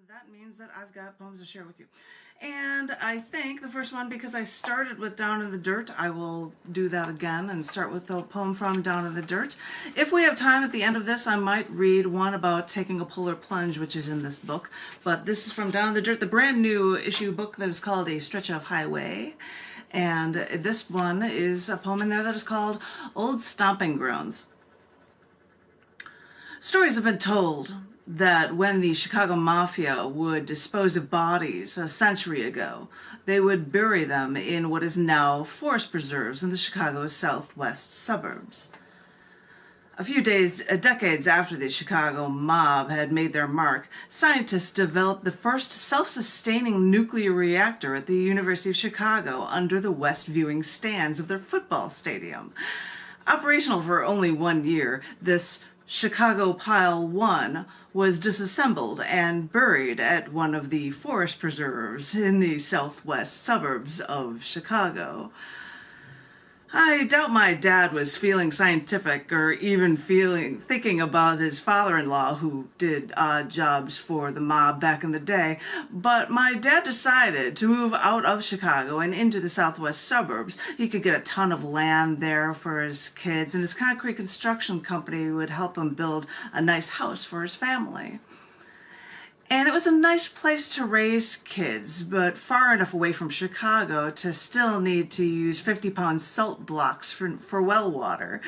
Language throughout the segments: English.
that means that I've got poems to share with you. And I think the first one, because I started with Down in the Dirt, I will do that again and start with a poem from Down in the Dirt. If we have time at the end of this, I might read one about taking a polar plunge, which is in this book. But this is from Down in the Dirt, the brand new issue book that is called A Stretch of Highway. And this one is a poem in there that is called Old Stomping Grounds. Stories have been told that when the Chicago Mafia would dispose of bodies a century ago, they would bury them in what is now forest preserves in the Chicago southwest suburbs. A few decades after the Chicago mob had made their mark, scientists developed the first self-sustaining nuclear reactor at the University of Chicago under the west viewing stands of their football stadium. Operational for only 1 year, this Chicago Pile 1 was disassembled and buried at one of the forest preserves in the southwest suburbs of Chicago. I doubt my dad was feeling scientific or even thinking about his father-in-law who did odd jobs for the mob back in the day, but my dad decided to move out of Chicago and into the southwest suburbs. He could get a ton of land there for his kids, and his concrete construction company would help him build a nice house for his family. And it was a nice place to raise kids, but far enough away from Chicago to still need to use 50-pound salt blocks for well water.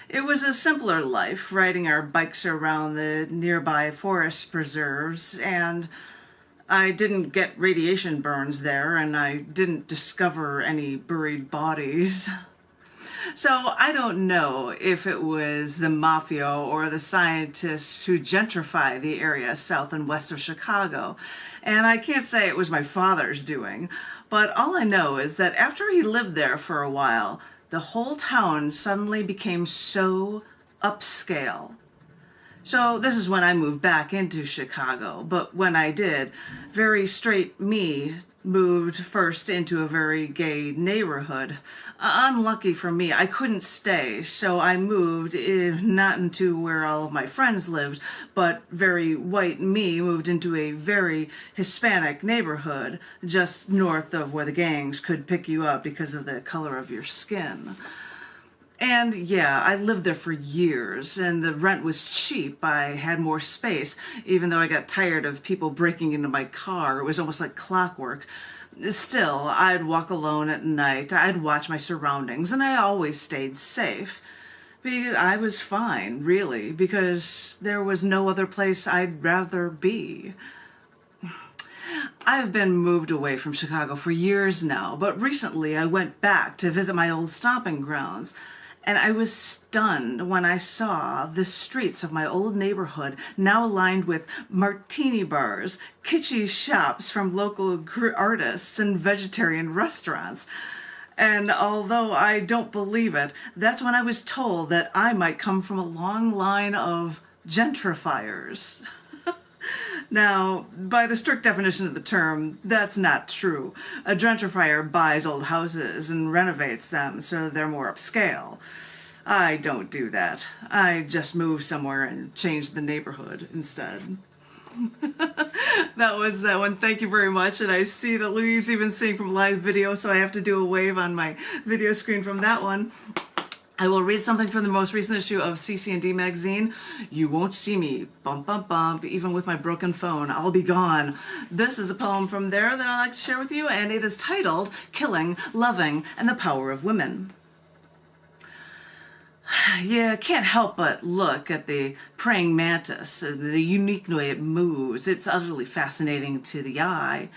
It was a simpler life, riding our bikes around the nearby forest preserves, and I didn't get radiation burns there, and I didn't discover any buried bodies. So I don't know if it was the mafia or the scientists who gentrify the area south and west of Chicago, and I can't say it was my father's doing, but all I know is that after he lived there for a while, the whole town suddenly became so upscale. So this is when I moved back into Chicago, but when I did, very straight me moved first into a very gay neighborhood. Unlucky for me, I couldn't stay, so I moved not into where all of my friends lived, but very white me moved into a very Hispanic neighborhood just north of where the gangs could pick you up because of the color of your skin. And yeah, I lived there for years, and the rent was cheap. I had more space, even though I got tired of people breaking into my car. It was almost like clockwork. Still, I'd walk alone at night, I'd watch my surroundings, and I always stayed safe. I was fine, really, because there was no other place I'd rather be. I've been moved away from Chicago for years now, but recently I went back to visit my old stomping grounds. And I was stunned when I saw the streets of my old neighborhood now lined with martini bars, kitschy shops from local artists, and vegetarian restaurants. And although I don't believe it, that's when I was told that I might come from a long line of gentrifiers. Now, by the strict definition of the term, that's not true. A gentrifier buys old houses and renovates them so they're more upscale. I don't do that. I just move somewhere and change the neighborhood instead. That was that one. Thank you very much. And I see that Louise even seeing from live video, so I have to do a wave on my video screen from that one. I will read something from the most recent issue of cc&d magazine. You won't see me, bump, bump, bump, even with my broken phone. I'll be gone. This is a poem from there that I'd like to share with you, and it is titled Killing, Loving, and the Power of Women. You can't help but look at the praying mantis, the unique way it moves. It's utterly fascinating to the eye.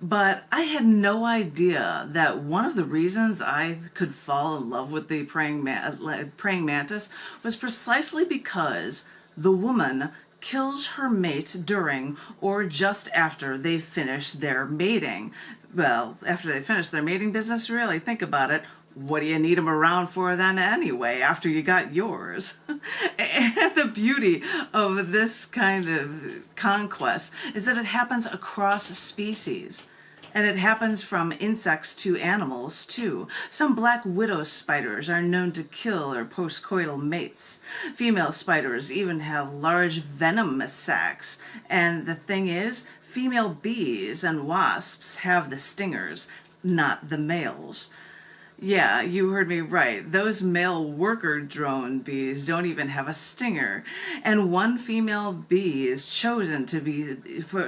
But I had no idea that one of the reasons I could fall in love with the praying mantis was precisely because the woman kills her mate during or just after they finish their mating. Well, after they finish their mating business, really, think about it. What do you need them around for then anyway, after you got yours? And the beauty of this kind of conquest is that it happens across species. And it happens from insects to animals, too. Some black widow spiders are known to kill their postcoital mates. Female spiders even have large venomous sacs. And the thing is, Female bees and wasps have the stingers, not the males. Yeah, you heard me right. Those male worker drone bees don't even have a stinger. And one female bee is chosen to be,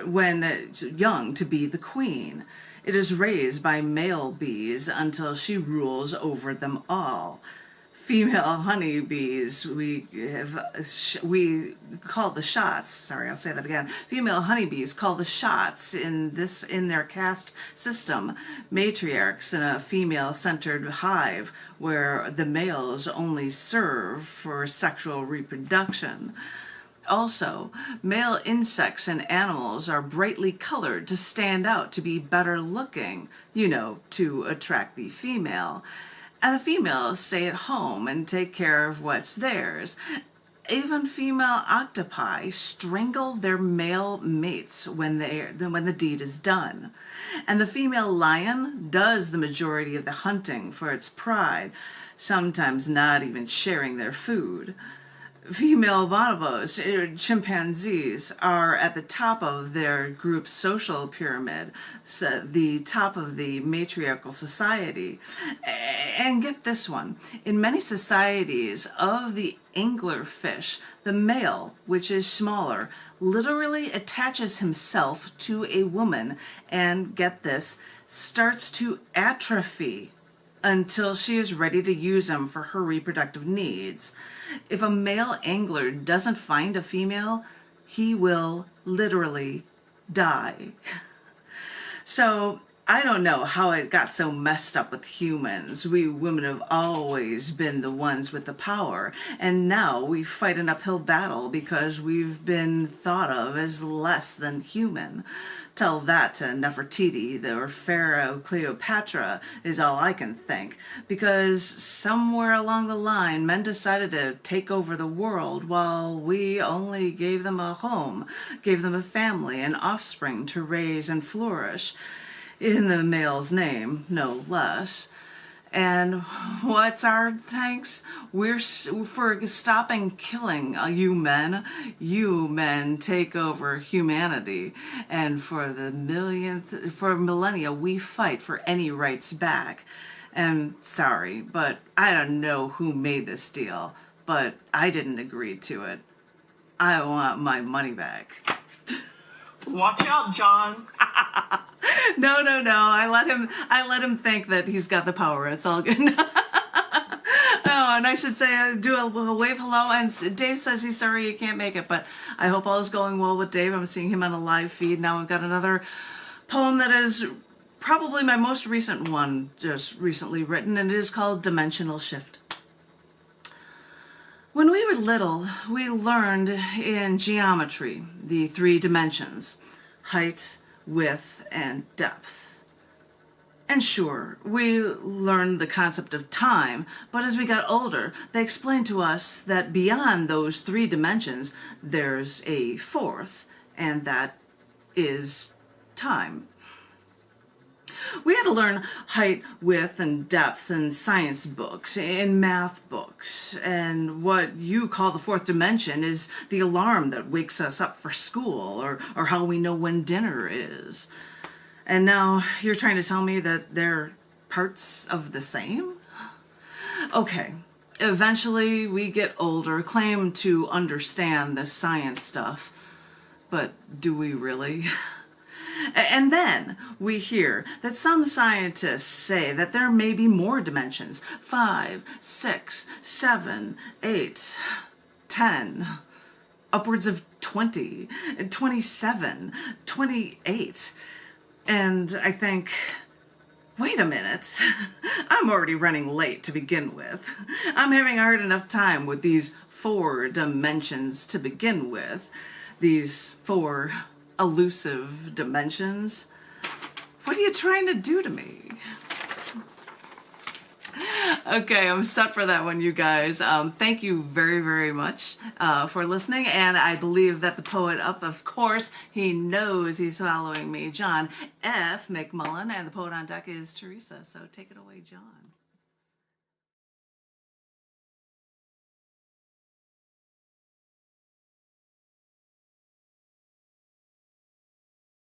when young, to be the queen. It is raised by male bees until she rules over them all. Female honeybees, we call the shots. Sorry, I'll say that again. Female honeybees call the shots in their caste system. Matriarchs in a female-centered hive where the males only serve for sexual reproduction. Also, male insects and animals are brightly colored to stand out, to be better looking, to attract the female. And the females stay at home and take care of what's theirs. Even female octopi strangle their male mates when the deed is done. And the female lion does the majority of the hunting for its pride, sometimes not even sharing their food. Female bonobos, chimpanzees, are at the top of their group's social pyramid, so the top of the matriarchal society. And get this one, in many societies of the anglerfish, the male, which is smaller, literally attaches himself to a woman and, get this, starts to atrophy until she is ready to use him for her reproductive needs. If a male angler doesn't find a female, he will literally die. So I don't know how it got so messed up with humans. We women have always been the ones with the power, and now we fight an uphill battle because we've been thought of as less than human. Tell that to Nefertiti or Pharaoh Cleopatra is all I can think, because somewhere along the line men decided to take over the world while we only gave them a home, gave them a family and offspring to raise and flourish, in the male's name, no less. And what's our thanks? We're for stopping killing you men. You men take over humanity, and for millennia we fight for any rights back. And sorry, but I don't know who made this deal, but I didn't agree to it. I want my money back. Watch out, John. No. I let him think that he's got the power. It's all good. Oh, and I should say, do a wave hello. And Dave says he's sorry he can't make it, but I hope all is going well with Dave. I'm seeing him on a live feed. Now I've got another poem that is probably my most recent one, just recently written, and it is called Dimensional Shift. When we were little, we learned in geometry the 3 dimensions: height, width, and depth. And sure, we learned the concept of time, but as we got older, they explained to us that beyond those 3 dimensions, there's a 4th, and that is time. We had to learn height, width, and depth in science books, in math books, and what you call the 4th dimension is the alarm that wakes us up for school, or how we know when dinner is. And now you're trying to tell me that they're parts of the same? Okay, eventually we get older, claim to understand the science stuff, but do we really? And then we hear that some scientists say that there may be more dimensions: 5, 6, 7, 8, 10, upwards of 20, 27, 28. And I think, wait a minute, I'm already running late to begin with. I'm having a hard enough time with these 4 dimensions to begin with. These 4 elusive dimensions. What are you trying to do to me? Okay, I'm set for that one, you guys. Thank you very, very much for listening. And I believe that the poet up, of course, he knows he's following me, John F. McMullen, and the poet on deck is Teresa. So take it away, John.